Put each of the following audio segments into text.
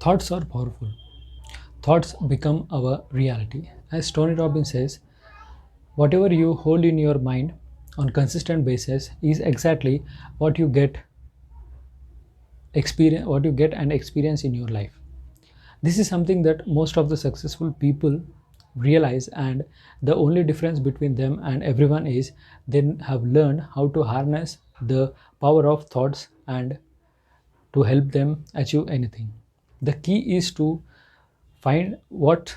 Thoughts are powerful. Thoughts become our reality. As Tony Robbins says, whatever you hold in your mind on consistent basis is exactly what you get and experience in your life. This is something that most of the successful people realize, and the only difference between them and everyone is they have learned how to harness the power of thoughts and to help them achieve anything. The key is to find what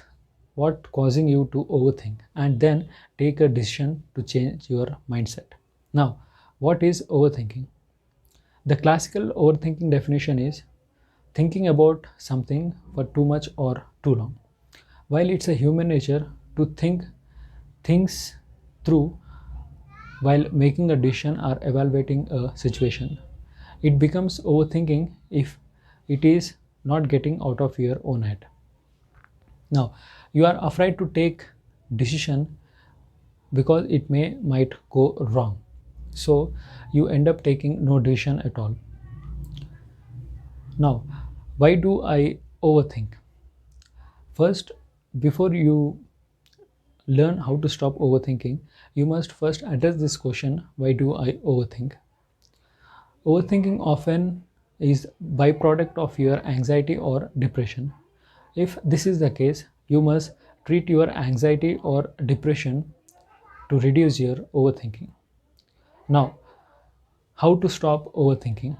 causing you to overthink and then take a decision to change your mindset. Now, what is overthinking? The classical overthinking definition is thinking about something for too much or too long. While it's a human nature to think things through while making a decision or evaluating a situation, it becomes overthinking if it is not getting out of your own head. Now, you are afraid to take decision because it might go wrong. So you end up taking no decision at all. Now, why do I overthink? First, before you learn how to stop overthinking, you must first address this question, why do I overthink? Overthinking often is byproduct of your anxiety or depression. If this is the case, you must treat your anxiety or depression to reduce your overthinking. Now, how to stop overthinking?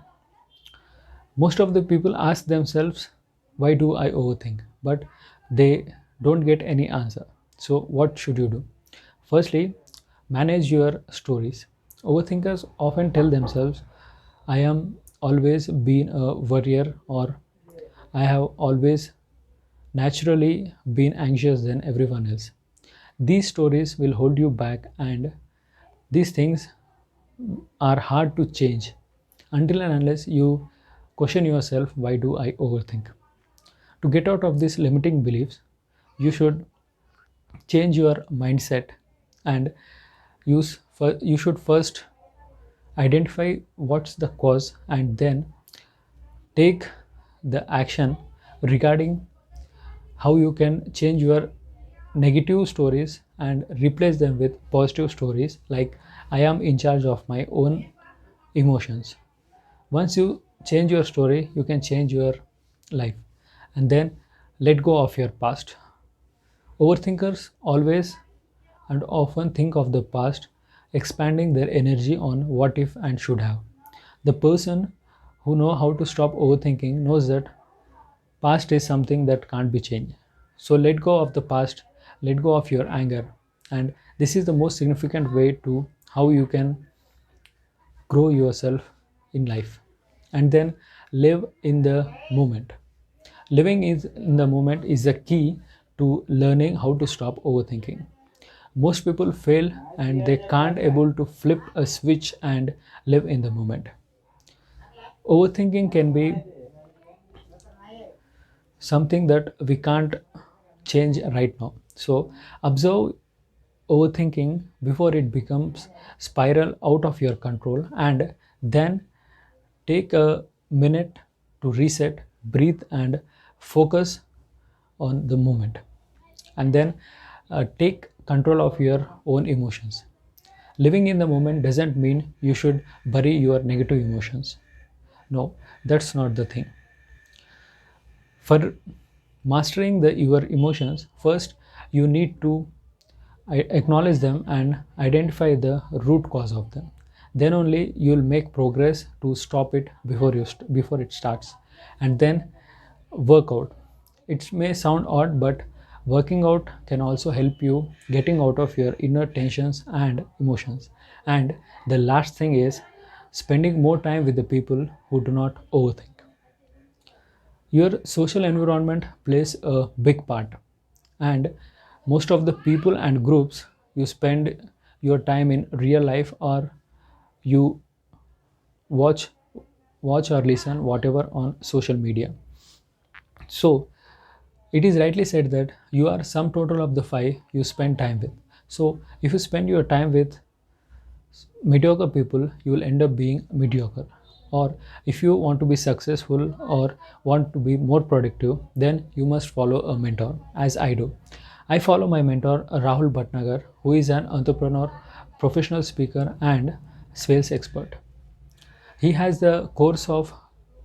Most of the people ask themselves, why do I overthink? But they don't get any answer. So, what should you do? Firstly, manage your stories. Overthinkers often tell themselves, I am always been a worrier, or I have always naturally been anxious than everyone else. These stories will hold you back, and these things are hard to change until and unless you question yourself, why do I overthink? To get out of these limiting beliefs, you should change your mindset and you should first identify what's the cause and then take the action regarding how you can change your negative stories and replace them with positive stories like I am in charge of my own emotions. Once you change your story, you can change your life. And then let go of your past. Overthinkers always and often think of the past, expanding their energy on what if and should have. The person who know how to stop overthinking knows that past is something that can't be changed. So let go of the past, let go of your anger, and this is the most significant way to how you can grow yourself in life. And then live in the moment. Living is in the moment is the key to learning how to stop overthinking. Most people fail and they can't able to flip a switch and live in the moment. Overthinking can be something that we can't change right now. So observe overthinking before it becomes spiral out of your control, and then take a minute to reset, breathe, and focus on the moment. And then take control of your own emotions. Living in the moment doesn't mean you should bury your negative emotions. No, that's not the thing. For mastering your emotions, first you need to acknowledge them and identify the root cause of them. Then only you'll make progress to stop it before it starts. And then work out. It may sound odd, but working out can also help you getting out of your inner tensions and emotions. And the last thing is spending more time with the people who do not overthink. Your social environment plays a big part, and most of the people and groups you spend your time in real life, or you watch watch or listen whatever on social media. So it is rightly said that you are sum total of the five you spend time with. So if you spend your time with mediocre people, you will end up being mediocre. or if you want to be successful or want to be more productive, then you must follow a mentor, as I do. I follow my mentor Rahul Bhatnagar, who is an entrepreneur, professional speaker, and sales expert. He has the course of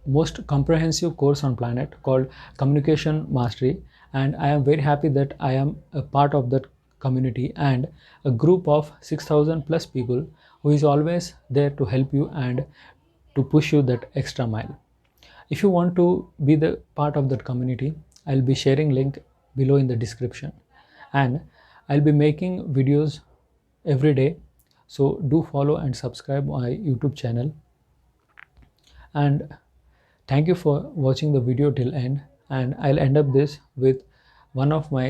most comprehensive course on planet called Communication Mastery, and I am very happy that I am a part of that community and a group of 6,000 plus people who is always there to help you and to push you that extra mile. If you want to be the part of that community, I'll be sharing link below in the description, and I'll be making videos every day. So do follow and subscribe my YouTube channel, and thank you for watching the video till end. And I'll end up this with one of my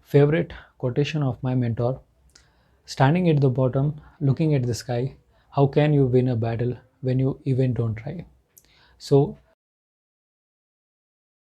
favorite quotation of my mentor: standing at the bottom looking at the sky, how can you win a battle when you even don't try? So